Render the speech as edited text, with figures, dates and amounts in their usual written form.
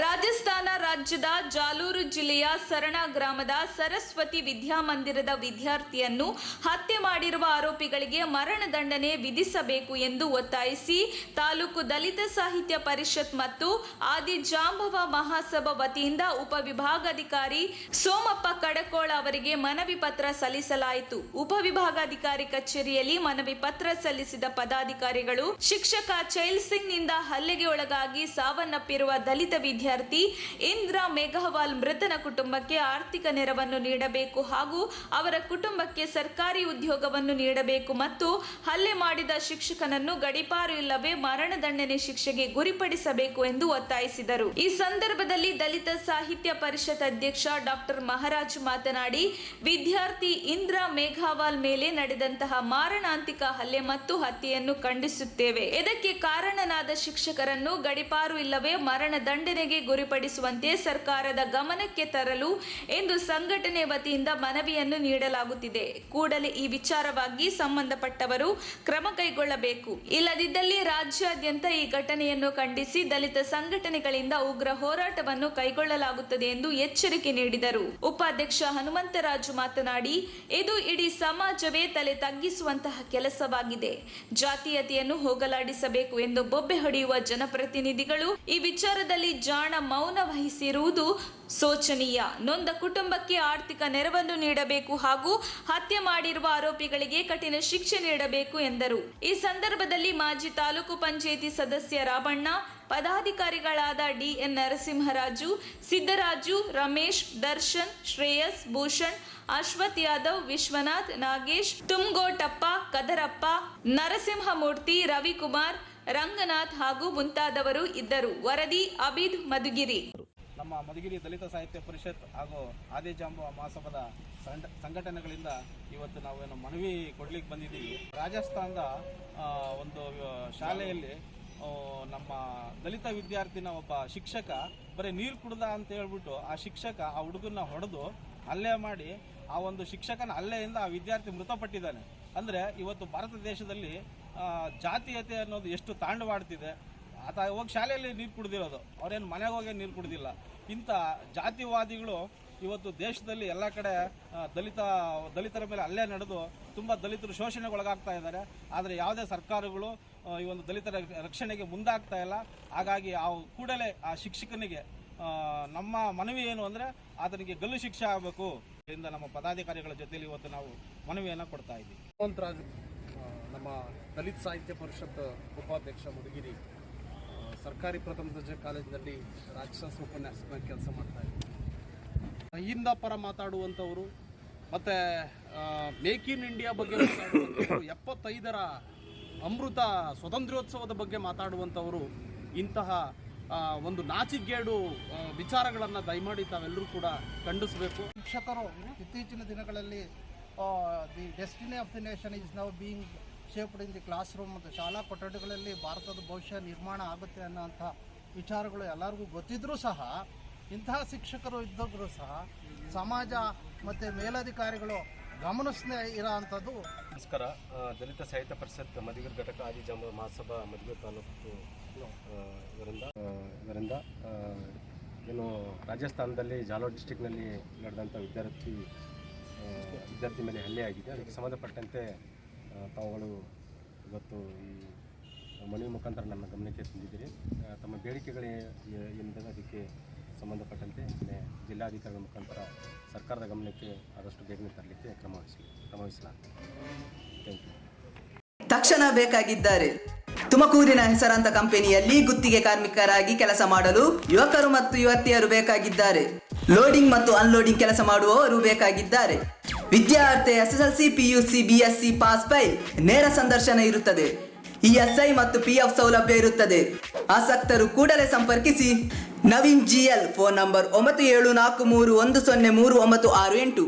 ರಾಜಸ್ಥಾನ ರಾಜ್ಯದ ಜಾಲೂರು ಜಿಲ್ಲೆಯ ಸರಣ ಗ್ರಾಮದ ಸರಸ್ವತಿ ವಿದ್ಯಾಮಂದಿರದ ವಿದ್ಯಾರ್ಥಿಯನ್ನು ಹತ್ಯೆ ಮಾಡಿರುವ ಆರೋಪಿಗಳಿಗೆ ಮರಣದಂಡನೆ ವಿಧಿಸಬೇಕು ಎಂದು ಒತ್ತಾಯಿಸಿ ತಾಲೂಕು ದಲಿತ ಸಾಹಿತ್ಯ ಪರಿಷತ್ ಮತ್ತು ಆದಿ ಜಾಂಬವ ಮಹಾಸಭಾ ವತಿಯಿಂದ ಉಪವಿಭಾಗಾಧಿಕಾರಿ ಸೋಮಪ್ಪ ಕಡಕೋಳ ಅವರಿಗೆ ಮನವಿ ಪತ್ರ ಸಲ್ಲಿಸಲಾಯಿತು. ಉಪವಿಭಾಗಾಧಿಕಾರಿ ಕಚೇರಿಯಲ್ಲಿ ಮನವಿ ಪತ್ರ ಸಲ್ಲಿಸಿದ ಪದಾಧಿಕಾರಿಗಳು ಶಿಕ್ಷಕ ಚೈಲ್ ಸಿಂಗ್ ನಿಂದ ಹಲ್ಲೆಗೆ ಒಳಗಾಗಿ ಸಾವನ್ನಪ್ಪಿರುವ ದಲಿತ ವಿದ್ಯಾರ್ಥಿ ಇಂದ್ರ ಮೇಘವಾಲ್ ಮೃತನ ಕುಟುಂಬಕ್ಕೆ ಆರ್ಥಿಕ ನೆರವನ್ನು ನೀಡಬೇಕು ಹಾಗೂ ಅವರ ಕುಟುಂಬಕ್ಕೆ ಸರ್ಕಾರಿ ಉದ್ಯೋಗವನ್ನು ನೀಡಬೇಕು ಮತ್ತು ಹಲ್ಲೆ ಮಾಡಿದ ಶಿಕ್ಷಕನನ್ನು ಗಡೀಪಾರು ಇಲ್ಲವೇ ಮರಣದಂಡನೆ ಶಿಕ್ಷೆಗೆ ಗುರಿಪಡಿಸಬೇಕು ಎಂದು ಒತ್ತಾಯಿಸಿದರು. ಈ ಸಂದರ್ಭದಲ್ಲಿ ದಲಿತ ಸಾಹಿತ್ಯ ಪರಿಷತ್ ಅಧ್ಯಕ್ಷ ಡಾಕ್ಟರ್ ಮಹಾರಾಜ್ ಮಾತನಾಡಿ, ವಿದ್ಯಾರ್ಥಿ ಇಂದ್ರ ಮೇಘವಾಲ್ ಮೇಲೆ ನಡೆದಂತಹ ಮಾರಣಾಂತಿಕ ಹಲ್ಲೆ ಮತ್ತು ಹತ್ಯೆಯನ್ನು ಖಂಡಿಸುತ್ತೇವೆ. ಇದಕ್ಕೆ ಕಾರಣನಾದ ಶಿಕ್ಷಕರನ್ನು ಗಡೀಪಾರು ಇಲ್ಲವೇ ಮರಣದಂಡನೆಗೆ ಗುರಿಪಡಿಸುವಂತೆ ಸರ್ಕಾರದ ಗಮನಕ್ಕೆ ತರಲು ಎಂದು ಸಂಘಟನೆ ವತಿಯಿಂದ ಮನವಿಯನ್ನು ನೀಡಲಾಗುತ್ತಿದೆ. ಕೂಡಲೇ ಈ ವಿಚಾರವಾಗಿ ಸಂಬಂಧಪಟ್ಟವರು ಕ್ರಮ ಕೈಗೊಳ್ಳಬೇಕು. ಇಲ್ಲದಿದ್ದಲ್ಲಿ ರಾಜ್ಯಾದ್ಯಂತ ಈ ಘಟನೆಯನ್ನು ಖಂಡಿಸಿ ದಲಿತ ಸಂಘಟನೆಗಳಿಂದ ಉಗ್ರ ಹೋರಾಟವನ್ನು ಕೈಗೊಳ್ಳಲಾಗುತ್ತದೆ ಎಂದು ಎಚ್ಚರಿಕೆ ನೀಡಿದರು. ಉಪಾಧ್ಯಕ್ಷ ಹನುಮಂತರಾಜು ಮಾತನಾಡಿ, ಇದು ಇಡೀ ಸಮಾಜವೇ ತಲೆ ತಗ್ಗಿಸುವಂತಹ ಕೆಲಸವಾಗಿದೆ. ಜಾತೀಯತೆಯನ್ನು ಹೋಗಲಾಡಿಸಬೇಕು ಎಂದು ಬೊಬ್ಬೆ ಹೊಡೆಯುವ ಜನಪ್ರತಿನಿಧಿಗಳು ಈ ವಿಚಾರದಲ್ಲಿ ಜಾಣ ಮೌನ ವಹಿಸಿರುವುದು ಶೋಚನೀಯ. ನೊಂದ ಕುಟುಂಬಕ್ಕೆ ಆರ್ಥಿಕ ನೆರವನ್ನು ನೀಡಬೇಕು ಹಾಗೂ ಹತ್ಯೆ ಮಾಡಿರುವ ಆರೋಪಿಗಳಿಗೆ ಕಠಿಣ ಶಿಕ್ಷೆ ನೀಡಬೇಕು ಎಂದರು. ಈ ಸಂದರ್ಭದಲ್ಲಿ ಮಾಜಿ ತಾಲೂಕು ಪಂಚಾಯಿತಿ ಸದಸ್ಯ ರಾಮಣ್ಣ, ಪದಾಧಿಕಾರಿಗಳಾದ ಡಿಎನ್ ನರಸಿಂಹರಾಜು, ಸಿದ್ದರಾಜು, ರಮೇಶ್, ದರ್ಶನ್, ಶ್ರೇಯಸ್, ಭೂಷಣ್, ಅಶ್ವಥ್ ಯಾದವ್, ವಿಶ್ವನಾಥ್, ನಾಗೇಶ್, ತುಂಗೋಟಪ್ಪ, ಕದರಪ್ಪ, ನರಸಿಂಹಮೂರ್ತಿ, ರವಿಕುಮಾರ್, ರಂಗನಾಥ್ ಹಾಗೂ ಮುಂತಾದವರು ಇದ್ದರು. ವರದಿ ಅಬಿದ್ ಮಧುಗಿರಿ. ನಮ್ಮ ಮಧುಗಿರಿ ದಲಿತ ಸಾಹಿತ್ಯ ಪರಿಷತ್ ಹಾಗೂ ಆದಿ ಜಾಂಬವ ಮಹಾಸಭಾದ ಸಂಘಟನೆಗಳಿಂದ ಇವತ್ತು ನಾವೇನು ಮನವಿ ಕೊಡ್ಲಿಕ್ಕೆ ಬಂದಿದ್ದೀವಿ. ರಾಜಸ್ಥಾನದ ಒಂದು ಶಾಲೆಯಲ್ಲಿ ನಮ್ಮ ದಲಿತ ವಿದ್ಯಾರ್ಥಿನ ಒಬ್ಬ ಶಿಕ್ಷಕ ಬರೀ ನೀರು ಕುಡ್ದ ಅಂತ ಹೇಳ್ಬಿಟ್ಟು ಆ ಶಿಕ್ಷಕ ಆ ಹುಡುಗನ ಹೊಡೆದು ಹಲ್ಲೆ ಮಾಡಿ ಆ ಒಂದು ಶಿಕ್ಷಕನ ಹಲ್ಲೆಯಿಂದ ಆ ವಿದ್ಯಾರ್ಥಿ ಮೃತಪಟ್ಟಿದ್ದಾನೆ. ಅಂದರೆ ಇವತ್ತು ಭಾರತ ದೇಶದಲ್ಲಿ ಜಾತೀಯತೆ ಅನ್ನೋದು ಎಷ್ಟು ತಾಂಡವಾಡ್ತಿದೆ. ಆತ ಹೋಗಿ ಶಾಲೆಯಲ್ಲಿ ನೀರು ಕುಡ್ದಿರೋದು, ಅವ್ರೇನು ಮನೆಗೆ ಹೋಗಿ ನೀರು ಕುಡ್ದಿಲ್ಲ. ಇಂಥ ಜಾತಿವಾದಿಗಳು ಇವತ್ತು ದೇಶದಲ್ಲಿ ಎಲ್ಲ ಕಡೆ ದಲಿತರ ಮೇಲೆ ಹಲ್ಲೆ ನಡೆದು ತುಂಬ ದಲಿತರು ಶೋಷಣೆಗೊಳಗಾಗ್ತಾ ಇದ್ದಾರೆ. ಆದರೆ ಯಾವುದೇ ಸರ್ಕಾರಗಳು ಈ ಒಂದು ದಲಿತರ ರಕ್ಷಣೆಗೆ ಮುಂದಾಗ್ತಾ ಇಲ್ಲ. ಹಾಗಾಗಿ ಆ ಕೂಡಲೇ ಆ ಶಿಕ್ಷಕನಿಗೆ ನಮ್ಮ ಮನವಿ ಏನು ಅಂದರೆ ಆತನಿಗೆ ಗಲ್ಲು ಶಿಕ್ಷೆ ಆಗಬೇಕು. ಇದರಿಂದ ನಮ್ಮ ಪದಾಧಿಕಾರಿಗಳ ಜೊತೆಯಲ್ಲಿ ಇವತ್ತು ನಾವು ಮನವಿಯನ್ನು ಕೊಡ್ತಾ ಇದ್ದೀವಿ. ನಮ್ಮ ದಲಿತ ಸಾಹಿತ್ಯ ಪರಿಷತ್ ಉಪಾಧ್ಯಕ್ಷ ಮಧುಗಿರಿ ಸರ್ಕಾರಿ ಪ್ರಥಮ ದರ್ಜೆ ಕಾಲೇಜಿನಲ್ಲಿ ರಾಜಶಾಸ್ತ್ರ ಉಪನ್ಯಾಸಕ ಕೆಲಸ ಮಾಡ್ತಾ ಇದ್ದಾರೆ. ಅಹಿಂದ ಪರ ಮಾತಾಡುವಂಥವರು ಮತ್ತು ಮೇಕ್ ಇನ್ ಇಂಡಿಯಾ ಬಗ್ಗೆ ಮಾತಾಡುವಂಥವರು, 75ರ ಅಮೃತ ಸ್ವಾತಂತ್ರ್ಯೋತ್ಸವದ ಬಗ್ಗೆ ಮಾತಾಡುವಂಥವರು ಇಂತಹ ಒಂದು ನಾಚಿಗೇಡು ವಿಚಾರಗಳನ್ನು ದಯಮಾಡಿ ತಾವೆಲ್ಲರೂ ಕೂಡ ಖಂಡಿಸಬೇಕು. ಶಿಕ್ಷಕರು ಇತ್ತೀಚಿನ ದಿನಗಳಲ್ಲಿ the destiny of the nation is now being shaped in the class room ಮತ್ತು ಶಾಲಾ ಕೊಠಡಿಗಳಲ್ಲಿ ಭಾರತದ ಭವಿಷ್ಯ ನಿರ್ಮಾಣ ಆಗುತ್ತೆ ಅನ್ನೋಂಥ ವಿಚಾರಗಳು ಎಲ್ಲರಿಗೂ ಗೊತ್ತಿದ್ರೂ ಸಹ ಇಂತಹ ಶಿಕ್ಷಕರು ಇದ್ದರೂ ಸಹ ಸಮಾಜ ಮತ್ತು ಮೇಲಧಿಕಾರಿಗಳು ಗಮನಿಸದೇ ಇರೋ ಅಂಥದ್ದು. ನಮಸ್ಕಾರ. ದಲಿತ ಸಾಹಿತ್ಯ ಪರಿಷತ್ ಮಧುಗಿರಿ ಘಟಕ ಆದಿ ಜಾಂಬವ ಮಹಾಸಭಾ ಮಧುಗಿರಿ ತಾಲೂಕು ಇವರಿಂದ ಏನು ರಾಜಸ್ಥಾನದಲ್ಲಿ ಜಾಲೋರ್ ಡಿಸ್ಟಿಕ್ನಲ್ಲಿ ನಡೆದಂಥ ವಿದ್ಯಾರ್ಥಿ ಮೇಲೆ ಹಲ್ಲೆ ಆಗಿದೆ. ಅದಕ್ಕೆ ಸಂಬಂಧಪಟ್ಟಂತೆ ತಾವುಗಳು ಇವತ್ತು ಈ ಮನವಿ ಮುಖಾಂತರ ನನ್ನ ಗಮನಕ್ಕೆ ತಂದಿದ್ದೀರಿ. ತಮ್ಮ ಬೇಡಿಕೆಗಳು ಏನಿದೆ ಅದಕ್ಕೆ ಸಂಬಂಧಪಟ್ಟಂತೆ ಜಿಲ್ಲಾಧಿಕಾರಿಗಳ ಮುಖಾಂತರ ಸರ್ಕಾರದ ಗಮನಕ್ಕೆ ಆದಷ್ಟು ಬೇಗನೆ ತರಲಿಕ್ಕೆ ಕ್ರಮವಹಿಸಲಾಗಿದೆ. Thank you. ತಕ್ಷಣ ಬೇಕಾಗಿದ್ದಾರೆ. ತುಮಕೂರಿನ ಹೆಸರಾಂತ ಕಂಪನಿಯಲ್ಲಿ ಗುತ್ತಿಗೆ ಕಾರ್ಮಿಕರಾಗಿ ಕೆಲಸ ಮಾಡಲು ಯುವಕರು ಮತ್ತು ಯುವತಿಯರು ಬೇಕಾಗಿದ್ದಾರೆ. ಲೋಡಿಂಗ್ ಮತ್ತು ಅನ್ಲೋಡಿಂಗ್ ಕೆಲಸ ಮಾಡುವವರು ಬೇಕಾಗಿದ್ದಾರೆ. ವಿದ್ಯಾರ್ಥಿ SSLC, PUC, BSc pass file. ನೇರ ಸಂದರ್ಶನ ಇರುತ್ತದೆ. ESI ಮತ್ತು PF ಸೌಲಭ್ಯ ಇರುತ್ತದೆ. ಆಸಕ್ತರು ಕೂಡಲೇ ಸಂಪರ್ಕಿಸಿ. Naveen GL, phone number 9743103968.